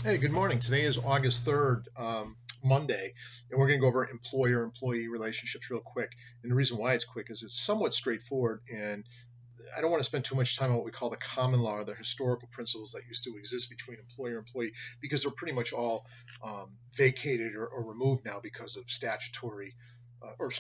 Hey, good morning. Today is August 3rd, Monday, and we're going to go over employer-employee relationships real quick. And the reason why it's quick is it's somewhat straightforward, and I don't want to spend too much time on what we call the common law or the historical principles that used to exist between employer-employee because they're pretty much all vacated or removed now because of statutory or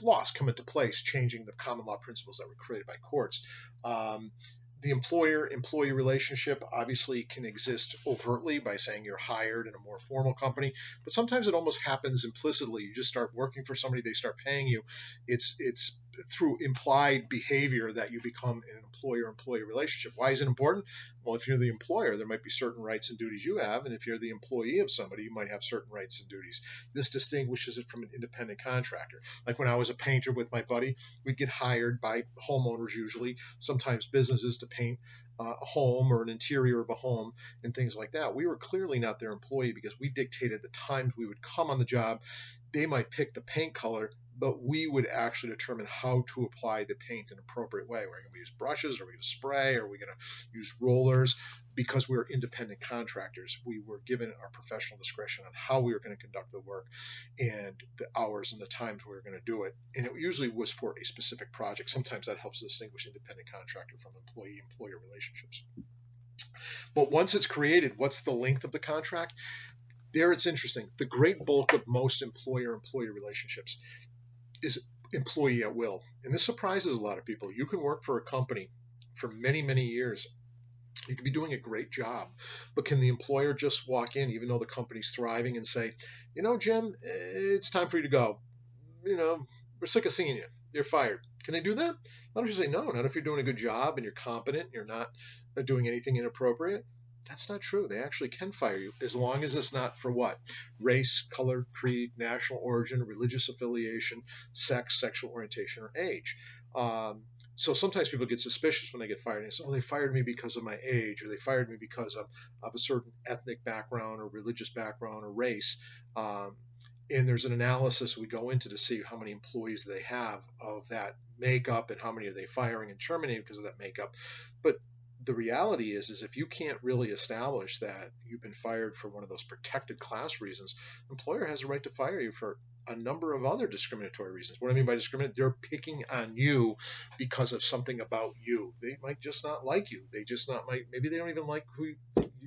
laws come into place, changing the common law principles that were created by courts. Um, the employer employee relationship obviously can exist overtly by saying you're hired in a more formal company, but sometimes it almost happens implicitly. You just start working for somebody, they start paying you. It's through implied behavior that you become an employer employee relationship. Why is it important? Well, if you're the employer, there might be certain rights and duties you have, and if you're the employee of somebody, you might have certain rights and duties. This distinguishes it from an independent contractor. Like when I was a painter with my buddy, we'd get hired by homeowners, usually sometimes businesses, to paint a home or an interior of a home and things like that. We were clearly not their employee because we dictated the times we would come on the job. They might pick the paint color, but we would actually determine how to apply the paint in an appropriate way. We're going to use brushes, are we going to spray, are we going to use rollers? Because we're independent contractors, we were given our professional discretion on how we were going to conduct the work and the hours and the times we were going to do it. And it usually was for a specific project. Sometimes that helps distinguish independent contractor from employee employer relationships. But once it's created, what's the length of the contract? There it's interesting. The great bulk of most employer employee relationships is employee at will. And this surprises a lot of people. You can work for a company for many, many years. You could be doing a great job, but can the employer just walk in, even though the company's thriving, and say, Jim, it's time for you to go. We're sick of seeing you. You're fired. Can they do that? A lot of people say no, not if you're doing a good job and you're competent and you're not doing anything inappropriate. That's not true. They actually can fire you as long as it's not for what? Race, color, creed, national origin, religious affiliation, sex, sexual orientation, or age. So sometimes people get suspicious when they get fired and say, oh, they fired me because of my age, or they fired me because of a certain ethnic background or religious background or race. And there's an analysis we go into to see how many employees they have of that makeup and how many are they firing and terminating because of that makeup. But the reality is if you can't really establish that you've been fired for one of those protected class reasons, employer has a right to fire you for a number of other discriminatory reasons. What I mean by discriminate, they're picking on you because of something about you. They might just not like you. They just not might maybe they don't even like who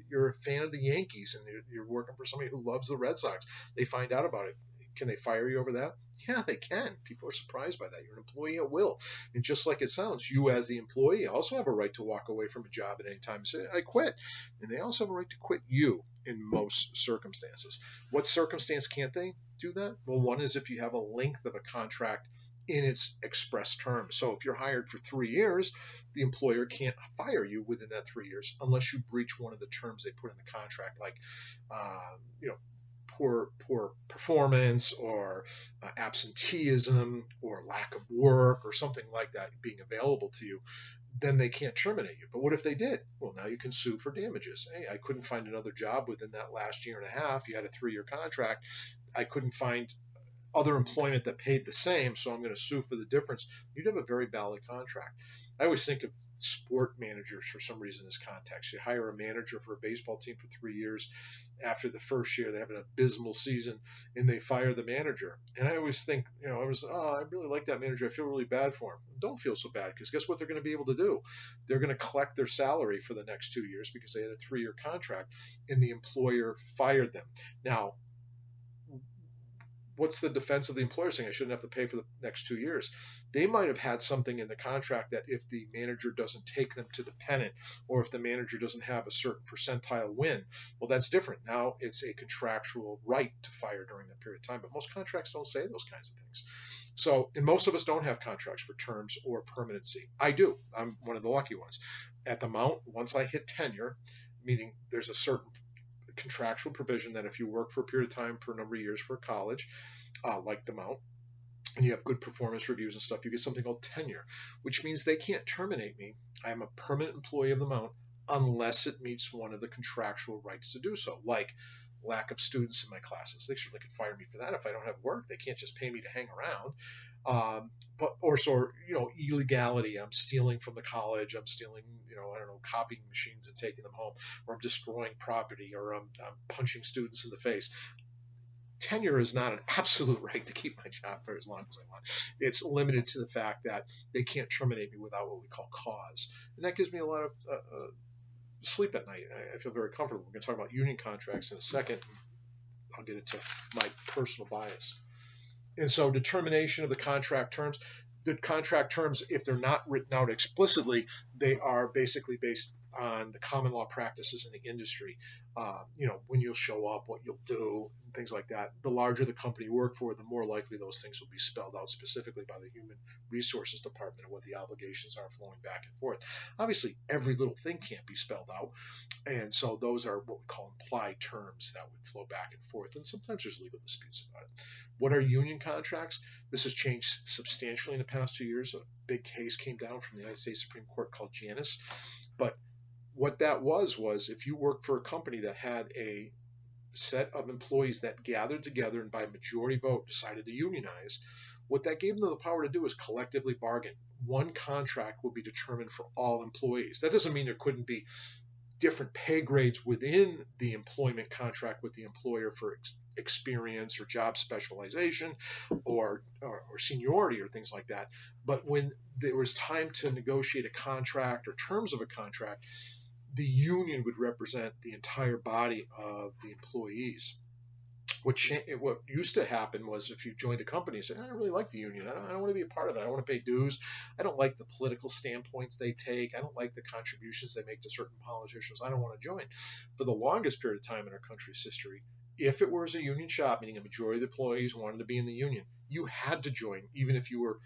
you're a fan of the Yankees and you're working for somebody who loves the Red Sox. They find out about it. Can they fire you over that? Yeah, they can. People are surprised by that. You're an employee at will. And just like it sounds, you as the employee also have a right to walk away from a job at any time and say, I quit. And they also have a right to quit you in most circumstances. What circumstance can't they do that? Well, one is if you have a length of a contract in its express terms. So if you're hired for 3 years, the employer can't fire you within that 3 years unless you breach one of the terms they put in the contract, like uh, you know poor performance or absenteeism or lack of work or something like that being available to you. Then they can't terminate you. But what if they did? Well, now you can sue for damages. Hey, I couldn't find another job within that last year and a half. You had a 3-year contract. I couldn't find other employment that paid the same, so I'm going to sue for the difference. You'd have a very valid contract. I always think of sport managers for some reason as context. You hire a manager for a baseball team for 3 years. After the first year, they have an abysmal season and they fire the manager. And I always think, I really like that manager. I feel really bad for him. Don't feel so bad because guess what they're going to be able to do? They're going to collect their salary for the next 2 years because they had a 3-year contract and the employer fired them. Now, what's the defense of the employer saying I shouldn't have to pay for the next 2 years? They might have had something in the contract that if the manager doesn't take them to the pennant or if the manager doesn't have a certain percentile win, well, that's different. Now it's a contractual right to fire during that period of time. But most contracts don't say those kinds of things. So, and most of us don't have contracts for terms or permanency. I do. I'm one of the lucky ones. At the Mount, once I hit tenure, meaning there's a certain contractual provision that if you work for a period of time for a number of years for a college, like the Mount, and you have good performance reviews and stuff, you get something called tenure, which means they can't terminate me. I'm a permanent employee of the Mount unless it meets one of the contractual rights to do so, like lack of students in my classes. They certainly could fire me for that if I don't have work. They can't just pay me to hang around. But or so illegality. I'm stealing from the college. I'm stealing I don't know, copying machines and taking them home, or I'm destroying property, or I'm punching students in the face. Tenure is not an absolute right to keep my job for as long as I want. It's limited to the fact that they can't terminate me without what we call cause, and that gives me a lot of sleep at night. I feel very comfortable. We're going to talk about union contracts in a second. I'll get into my personal bias. And so determination of the contract terms. The contract terms, if they're not written out explicitly, they are basically based on the common law practices in the industry. When you'll show up, what you'll do, and things like that. The larger the company you work for, the more likely those things will be spelled out specifically by the human resources department of what the obligations are flowing back and forth. Obviously, every little thing can't be spelled out. And so those are what we call implied terms that would flow back and forth. And sometimes there's legal disputes about it. What are union contracts? This has changed substantially in the past 2 years. A big case came down from the United States Supreme Court called Janus. But what that was if you worked for a company that had a set of employees that gathered together and by majority vote decided to unionize, what that gave them the power to do is collectively bargain. One contract will be determined for all employees. That doesn't mean there couldn't be different pay grades within the employment contract with the employer for experience or job specialization or seniority or things like that. But when there was time to negotiate a contract or terms of a contract, the union would represent the entire body of the employees. What used to happen was if you joined a company and said, I don't really like the union. I don't want to be a part of it. I don't want to pay dues. I don't like the political standpoints they take. I don't like the contributions they make to certain politicians. I don't want to join. For the longest period of time in our country's history, if it was a union shop, meaning a majority of the employees wanted to be in the union, you had to join, even if you were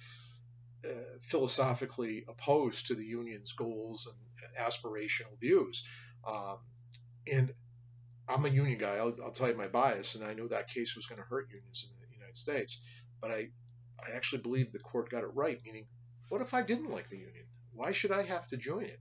philosophically opposed to the union's goals and aspirational views. And I'm a union guy. I'll tell you my bias, and I knew that case was going to hurt unions in the United States. But I actually believe the court got it right, meaning, what if I didn't like the union? Why should I have to join it?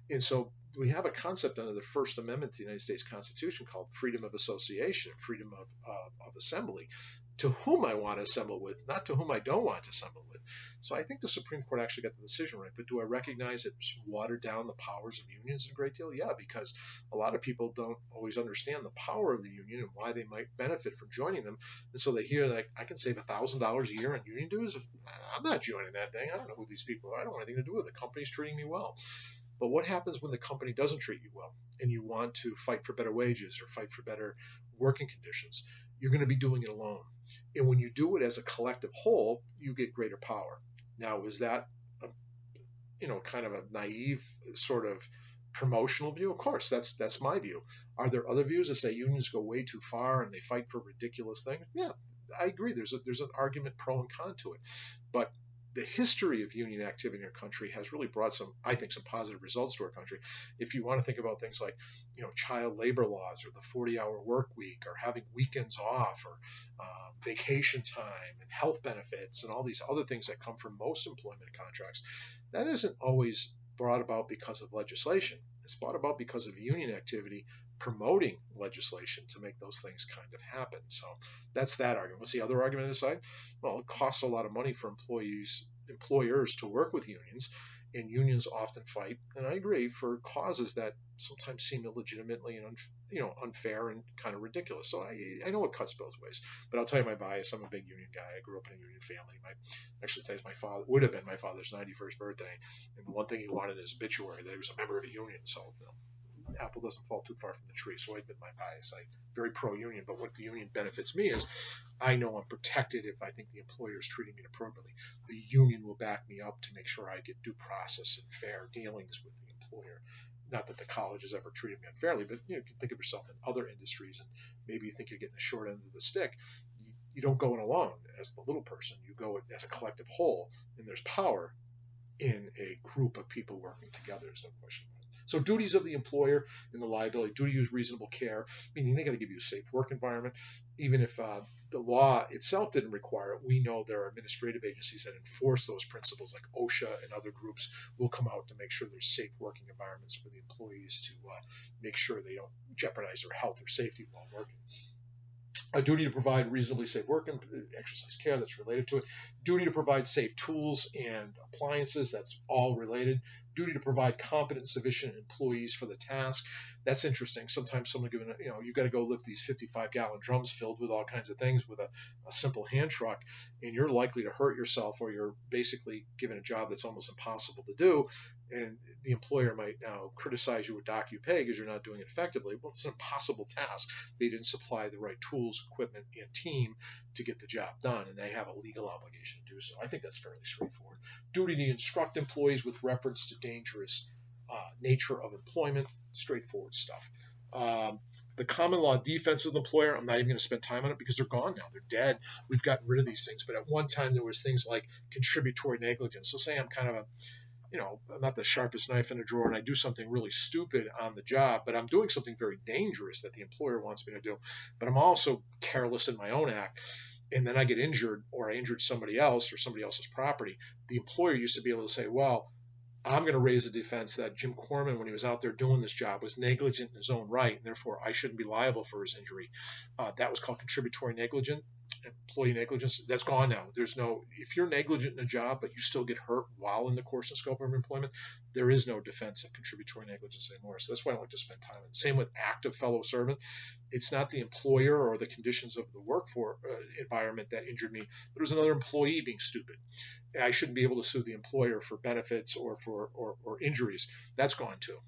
And so we have a concept under the First Amendment to the United States Constitution called freedom of association, freedom of assembly, to whom I want to assemble with, not to whom I don't want to assemble with. So I think the Supreme Court actually got the decision right. But do I recognize it's watered down the powers of unions a great deal? Yeah, because a lot of people don't always understand the power of the union and why they might benefit from joining them. And so they hear like, I can save $1,000 a year on union dues. I'm not joining that thing. I don't know who these people are. I don't want anything to do with it. The company's treating me well. But what happens when the company doesn't treat you well and you want to fight for better wages or fight for better working conditions? You're going to be doing it alone. And when you do it as a collective whole, you get greater power. Now, is that kind of a naive sort of promotional view? Of course, that's my view. Are there other views that say unions go way too far and they fight for ridiculous things? Yeah, I agree. There's an argument pro and con to it. But the history of union activity in our country has really brought some positive results to our country. If you want to think about things like, child labor laws or the 40-hour work week or having weekends off or vacation time and health benefits and all these other things that come from most employment contracts, that isn't always brought about because of legislation. It's brought about because of union activity promoting legislation to make those things kind of happen. So that's that argument. What's the other argument on the side? Well, it costs a lot of money for employers to work with unions, and unions often fight, and I agree, for causes that sometimes seem illegitimately and unfair and kind of ridiculous. So I know it cuts both ways. But I'll tell you my bias. I'm a big union guy. I grew up in a union family. Today's my father would have been my father's 91st birthday, and the one thing he wanted in his obituary that he was a member of a union. So apple doesn't fall too far from the tree. So I admit my bias. I'm very pro-union, but what the union benefits me is I know I'm protected if I think the employer is treating me appropriately. The union will back me up to make sure I get due process and fair dealings with the employer. Not that the college has ever treated me unfairly, but you can think of yourself in other industries, and maybe you think you're getting the short end of the stick. You don't go in alone as the little person. You go as a collective whole, and there's power in a group of people working together. There's no question about it. So duties of the employer in the liability: duty to use reasonable care, meaning they got to give you a safe work environment. Even if the law itself didn't require it, we know there are administrative agencies that enforce those principles, like OSHA and other groups will come out to make sure there's safe working environments for the employees to make sure they don't jeopardize their health or safety while working. A duty to provide reasonably safe work and exercise care, that's related to it. Duty to provide safe tools and appliances, that's all related. Duty to provide competent and sufficient employees for the task. That's interesting. Sometimes someone giving, you got to go lift these 55-gallon drums filled with all kinds of things with a simple hand truck, and you're likely to hurt yourself, or you're basically given a job that's almost impossible to do. And the employer might now criticize you or dock you pay because you're not doing it effectively. Well, it's an impossible task. They didn't supply the right tools, equipment, and team to get the job done, and they have a legal obligation to do so. I think that's fairly straightforward. Duty to instruct employees with reference to dangerous nature of employment, straightforward stuff. The common law defense of the employer, I'm not even going to spend time on it because they're gone now. They're dead. We've gotten rid of these things. But at one time, there was things like contributory negligence. So say I'm kind of I'm not the sharpest knife in a drawer and I do something really stupid on the job, but I'm doing something very dangerous that the employer wants me to do. But I'm also careless in my own act. And then I get injured, or I injured somebody else or somebody else's property. The employer used to be able to say, well, I'm going to raise a defense that Jim Corman, when he was out there doing this job, was negligent in his own right, and therefore I shouldn't be liable for his injury. That was called contributory negligence. Employee negligence, that's gone now. There's no, if you're negligent in a job but you still get hurt while in the course and scope of employment, there is no defense of contributory negligence anymore. So that's why I don't like to spend time on it. Same with active fellow servant. It's not the employer or the conditions of the workforce environment that injured me, but it was another employee being stupid. I shouldn't be able to sue the employer for benefits or for or injuries. That's gone too.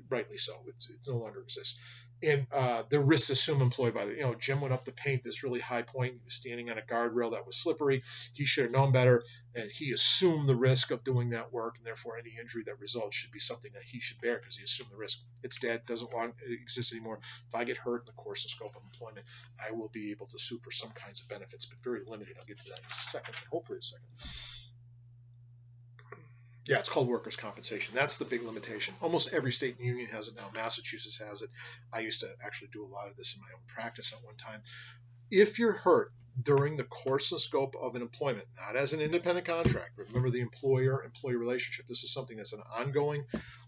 Rightly so. It no longer exists. And the risks assumed employed by Jim went up to paint this really high point. He was standing on a guardrail that was slippery. He should have known better, and he assumed the risk of doing that work, and therefore any injury that results should be something that he should bear because he assumed the risk. It's dead, doesn't exist anymore. If I get hurt in the course and scope of employment, I will be able to sue for some kinds of benefits, but very limited. I'll get to that in a second, hopefully a second. Yeah, it's called workers' compensation. That's the big limitation. Almost every state and union has it now. Massachusetts has it. I used to actually do a lot of this in my own practice at one time. If you're hurt during the course and scope of an employment, not as an independent contractor, remember the employer-employee relationship. This is something that's an ongoing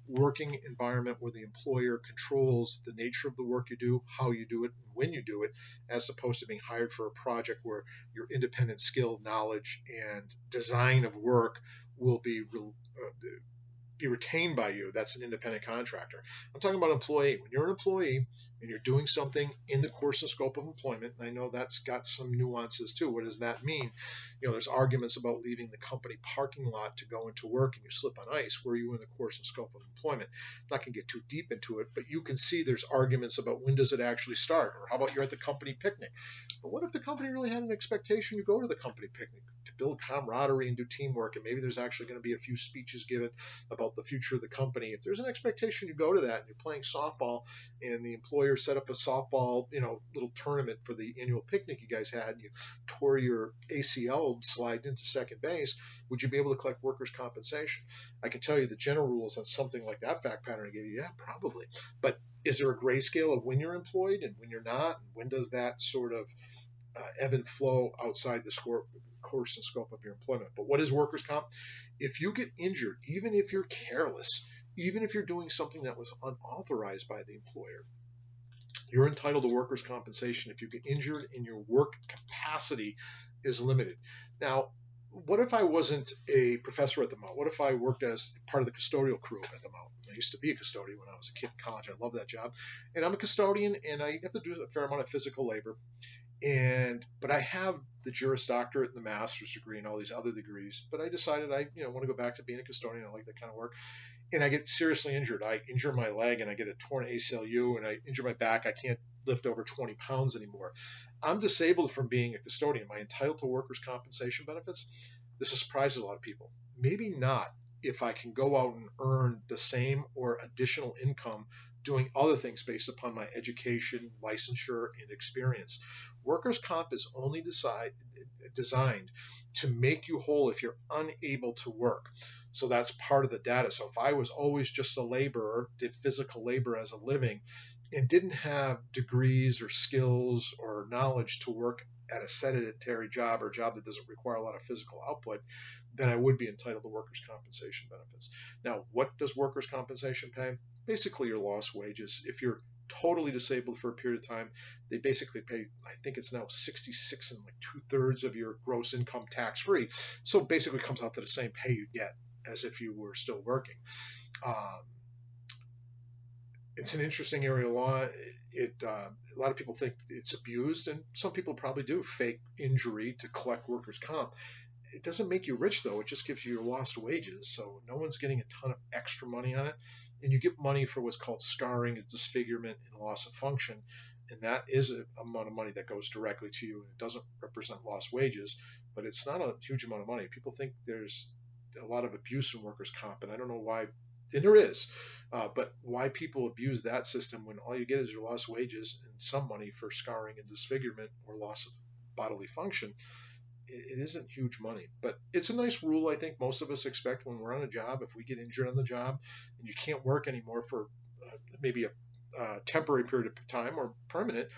working environment where the employer controls the nature of the work you do, how you do it, and when you do it, as opposed to being hired for a project where your independent skill, knowledge, and design of work will be retained by you. That's an independent contractor. I'm talking about employee. When you're an employee and you're doing something in the course and scope of employment, and I know that's got some nuances too. What does that mean? There's arguments about leaving the company parking lot to go into work and you slip on ice. Were you in the course and scope of employment? I'm not going to get too deep into it, but you can see there's arguments about when does it actually start, or how about you're at the company picnic. But what if the company really had an expectation you go to the company picnic to build camaraderie and do teamwork, and maybe there's actually going to be a few speeches given about the future of the company. If there's an expectation you go to that and you're playing softball and the employer set up a softball, little tournament for the annual picnic you guys had, and you tore your ACL sliding into second base, would you be able to collect workers' compensation? I can tell you the general rules on something like that fact pattern I gave you, yeah, probably. But is there a grayscale of when you're employed and when you're not? And when does that sort of ebb and flow outside the course and scope of your employment? But what is workers' comp? If you get injured, even if you're careless, even if you're doing something that was unauthorized by the employer, you're entitled to workers' compensation if you get injured and your work capacity is limited. Now, what if I wasn't a professor at the Mount? What if I worked as part of the custodial crew at the Mount? I used to be a custodian when I was a kid in college. I love that job. And I'm a custodian, and I have to do a fair amount of physical labor. But I have the Juris Doctorate and the master's degree and all these other degrees. But I decided I want to go back to being a custodian. I like that kind of work. And I get seriously injured. I injure my leg and I get a torn ACLU, and I injure my back. I can't lift over 20 pounds anymore. I'm disabled from being a custodian. Am I entitled to workers' compensation benefits? This surprises a lot of people. Maybe not if I can go out and earn the same or additional income doing other things based upon my education, licensure, and experience. Workers' comp is only designed to make you whole if you're unable to work. So that's part of the data. So if I was always just a laborer, did physical labor as a living, and didn't have degrees or skills or knowledge to work at a sedentary job or a job that doesn't require a lot of physical output, then I would be entitled to workers' compensation benefits. Now, what does workers' compensation pay? basically your lost wages. If you're totally disabled for a period of time, they basically pay, I think it's now 66 and like 2/3 of your gross income tax free. So it basically comes out to the same pay you get as if you were still working. Um, it's an interesting area of law. A lot of people think it's abused, and some people probably do fake injury to collect workers' comp. It doesn't make you rich though. It just gives you your lost wages. So no one's getting a ton of extra money on it. And you get money for what's called scarring, disfigurement, and loss of function. And that is an amount of money that goes directly to you. And it doesn't represent lost wages, but it's not a huge amount of money. People think there's a lot of abuse in workers' comp, and I don't know why. And there is, but why people abuse that system when all you get is your lost wages and some money for scarring and disfigurement or loss of bodily function. It isn't huge money, but it's a nice rule. I think most of us expect when we're on a job, if we get injured on the job and you can't work anymore for maybe a temporary period of time or permanent,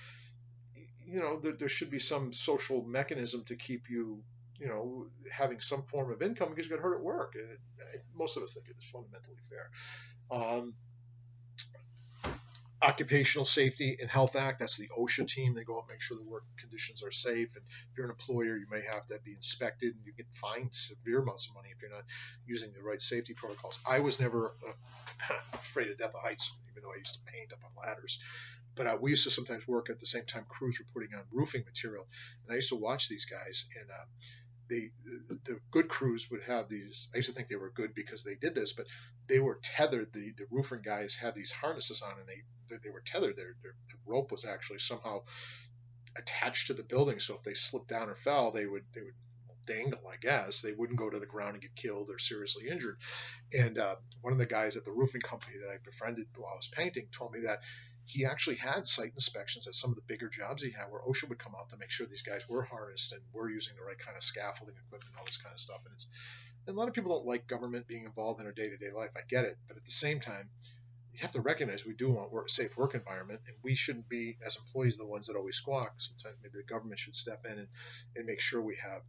there should be some social mechanism to keep you, having some form of income because you got hurt at work. And most of us think it is fundamentally fair. Um, Occupational Safety and Health Act, that's the OSHA team. They go out and make sure the work conditions are safe. And if you're an employer, you may have to be inspected and you get fined severe amounts of money if you're not using the right safety protocols. I was never afraid of death of heights, even though I used to paint up on ladders. But we used to sometimes work at the same time crews were putting on roofing material. And I used to watch these guys, and the good crews would have these. I used to think they were good because they did this, but they were tethered. The roofing guys had these harnesses on, and they were tethered. The rope was actually somehow attached to the building, so if they slipped down or fell, they would dangle. I guess they wouldn't go to the ground and get killed or seriously injured. And one of the guys at the roofing company that I befriended while I was painting told me that he actually had site inspections at some of the bigger jobs he had where OSHA would come out to make sure these guys were harnessed and were using the right kind of scaffolding equipment and all this kind of stuff. And a lot of people don't like government being involved in our day-to-day life. I get it. But at the same time, you have to recognize we do want a safe work environment, and we shouldn't be, as employees, the ones that always squawk. Sometimes maybe the government should step in and make sure we have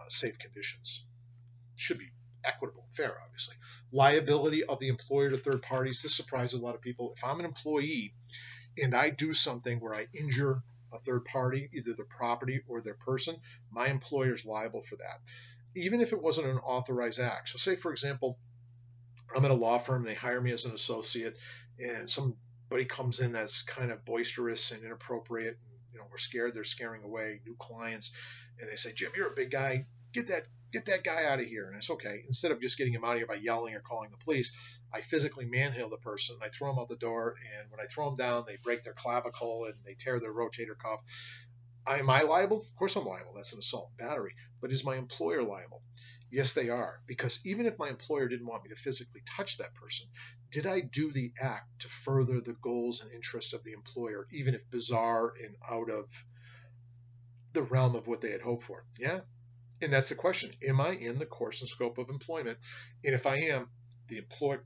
safe conditions. It should be equitable, fair, obviously. Liability of the employer to third parties. This surprises a lot of people. If I'm an employee and I do something where I injure a third party, either their property or their person, my employer is liable for that, even if it wasn't an authorized act. So say, for example, I'm at a law firm, they hire me as an associate, and somebody comes in that's kind of boisterous and inappropriate, and we're scared they're scaring away new clients, and they say, Jim, you're a big guy, get that guy out of here. And it's okay. Instead of just getting him out of here by yelling or calling the police, I physically manhandle the person. I throw him out the door, and when I throw them down, they break their clavicle and they tear their rotator cuff. Am I liable? Of course I'm liable. That's an assault and battery. But is my employer liable? Yes, they are. Because even if my employer didn't want me to physically touch that person, did I do the act to further the goals and interests of the employer, even if bizarre and out of the realm of what they had hoped for? Yeah. And that's the question. Am I in the course and scope of employment? And if I am, the employer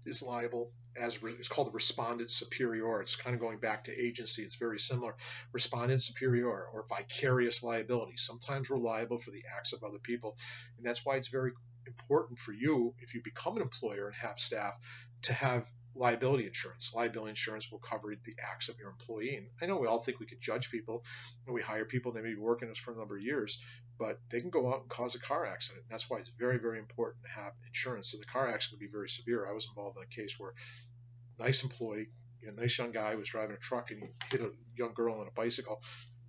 is liable. It's called the respondent superior. It's kind of going back to agency. It's very similar. Respondent superior or vicarious liability. Sometimes we're liable for the acts of other people. And that's why it's very important for you, if you become an employer and have staff, to have liability insurance. Liability insurance will cover the acts of your employee. And I know we all think we could judge people, and we hire people, they may be working with us for a number of years, but they can go out and cause a car accident. And that's why it's very, very important to have insurance. So the car accident can be very severe. I was involved in a case where a nice employee, a nice young guy, was driving a truck and he hit a young girl on a bicycle.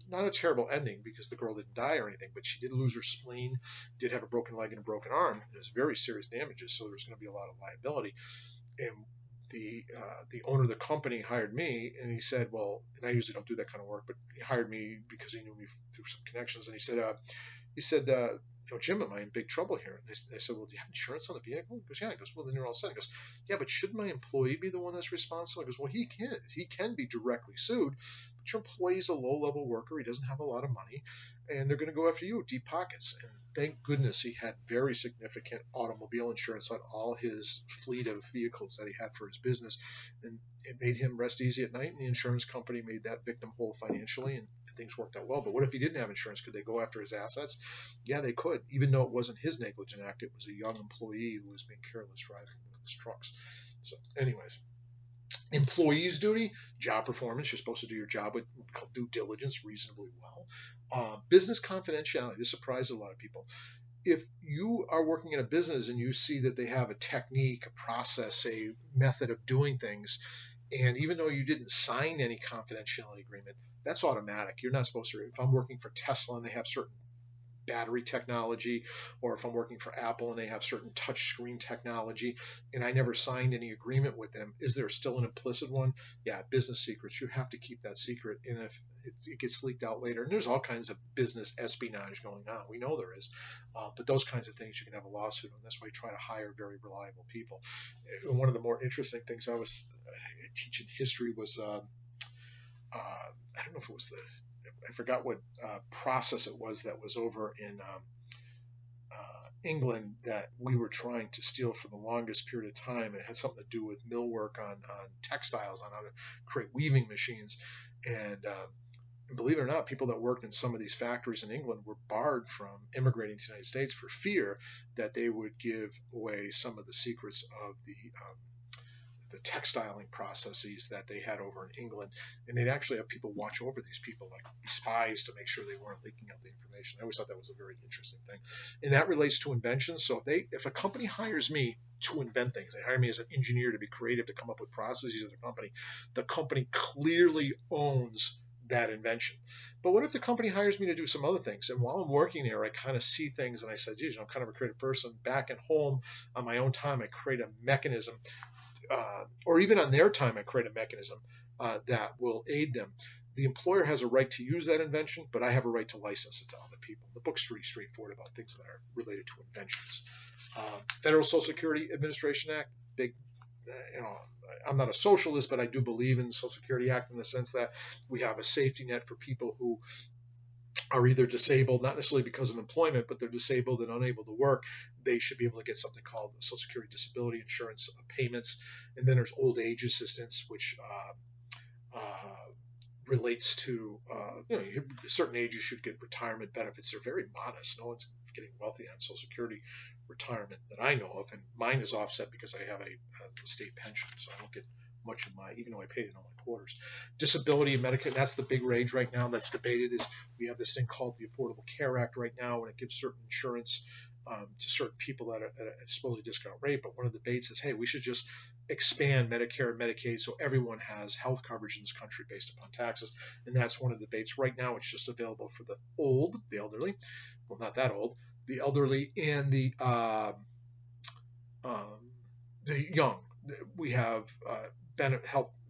Not a terrible ending because the girl didn't die or anything, but she did lose her spleen, did have a broken leg and a broken arm. It was very serious damages, so there's going to be a lot of liability. And the owner of the company hired me, and he said, well, and I usually don't do that kind of work, but he hired me because he knew me through some connections. And he said, Jim, am I in big trouble here? And I said, well, do you have insurance on the vehicle? He goes, yeah. He goes, well, then you're all set. He goes, yeah, but should my employee be the one that's responsible? He goes, well, he can be directly sued, but your employee's a low-level worker. He doesn't have a lot of money, and they're going to go after you, deep pockets. And thank goodness he had very significant automobile insurance on all his fleet of vehicles that he had for his business, and it made him rest easy at night, and the insurance company made that victim whole financially, and things worked out well. But what if he didn't have insurance? Could they go after his assets? Yeah, they could, even though it wasn't his negligent act. It was a young employee who was being careless driving one of his trucks. So anyways, Employee's duty, job performance. You're supposed to do your job with called due diligence reasonably well. Business confidentiality. This surprised a lot of people. If you are working in a business and you see that they have a technique, a process, a method of doing things, and even though you didn't sign any confidentiality agreement, that's automatic. You're not supposed to. If I'm working for Tesla and they have certain battery technology, or if I'm working for Apple and they have certain touch screen technology and I never signed any agreement with them, is there still an implicit one? Yeah, business secrets. You have to keep that secret. And if it gets leaked out later, and there's all kinds of business espionage going on, we know there is, but those kinds of things you can have a lawsuit on. That's why you try to hire very reliable people. And one of the more interesting things I was teaching history was I don't know if it was I forgot what process it was that was over in England that we were trying to steal for the longest period of time. It had something to do with millwork on textiles, on how to create weaving machines. And believe it or not, people that worked in some of these factories in England were barred from immigrating to the United States for fear that they would give away some of the secrets of the textiling processes that they had over in England, and they'd actually have people watch over these people, like spies, to make sure they weren't leaking out the information. I always thought that was a very interesting thing, and that relates to inventions. So if a company hires me to invent things, they hire me as an engineer to be creative, to come up with processes of the company clearly owns that invention. But what if the company hires me to do some other things? And while I'm working there, I kind of see things and I said, geez, I'm kind of a creative person. Back at home on my own time, I create a mechanism, or even on their time, I create a mechanism that will aid them. The employer has a right to use that invention, but I have a right to license it to other people. The book's pretty straightforward about things that are related to inventions. Federal Social Security Administration Act, big, you know, I'm not a socialist, but I do believe in the Social Security Act in the sense that we have a safety net for people who are either disabled, not necessarily because of employment, but they're disabled and unable to work. They should be able to get something called Social Security Disability Insurance payments. And then there's old age assistance, which relates to, certain age you should get retirement benefits. They're very modest. No one's getting wealthy on Social Security retirement that I know of. And mine is offset because I have a state pension, so I don't get much of even though I paid in all my quarters. Disability and Medicare, that's the big rage right now that's debated. Is we have this thing called the Affordable Care Act right now, and it gives certain insurance to certain people at a supposedly discount rate. But one of the debates is, hey, we should just expand Medicare and Medicaid so everyone has health coverage in this country based upon taxes. And that's one of the debates right now. It's just available for the elderly, well, not that old, the elderly and the young. We have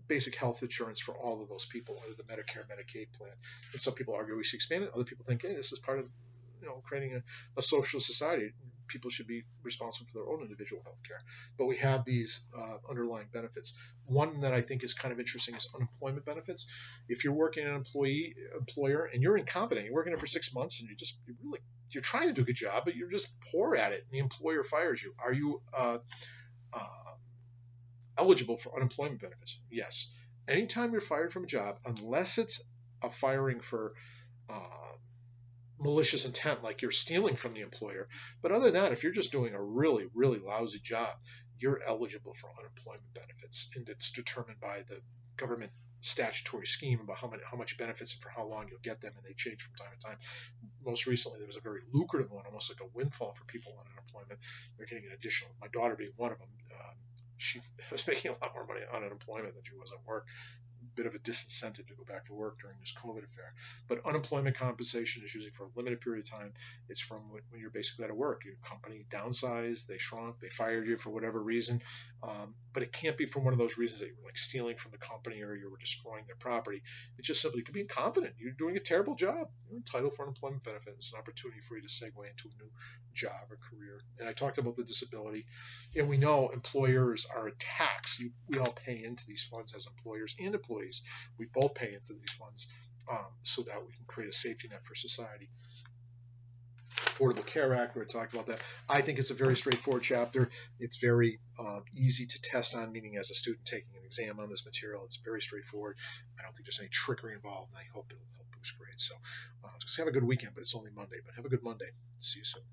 basic health insurance for all of those people under the Medicare Medicaid plan. And some people argue we should expand it. Other people think, hey, this is part of creating a social society. People should be responsible for their own individual health care. But we have these underlying benefits. One that I think is kind of interesting is unemployment benefits. If you're working an employer and you're incompetent, you're working there for 6 months and you're trying to do a good job, but you're just poor at it, and the employer fires you. Are you eligible for unemployment benefits? Yes. Anytime you're fired from a job, unless it's a firing for malicious intent, like you're stealing from the employer. But other than that, if you're just doing a really, really lousy job, you're eligible for unemployment benefits. And it's determined by the government statutory scheme about how much benefits and for how long you'll get them, and they change from time to time. Most recently, there was a very lucrative one, almost like a windfall for people on unemployment. They're getting an additional, my daughter being one of them, she was making a lot more money on unemployment than she was at work. Bit of a disincentive to go back to work during this COVID affair. But unemployment compensation is usually for a limited period of time. It's from when you're basically out of work. Your company downsized, they shrunk, they fired you for whatever reason. But it can't be from one of those reasons that you were like stealing from the company or you were destroying their property. It just simply could be incompetent. You're doing a terrible job. You're entitled for unemployment benefit. It's an opportunity for you to segue into a new job or career. And I talked about the disability. And we know employers are a tax. We all pay into these funds as employers and employees. We both pay into these funds so that we can create a safety net for society. Affordable Care Act, where I talked about that. I think it's a very straightforward chapter. It's very easy to test on, meaning as a student taking an exam on this material, it's very straightforward. I don't think there's any trickery involved, and I hope it'll help boost grades. So just have a good weekend, but it's only Monday. But have a good Monday. See you soon.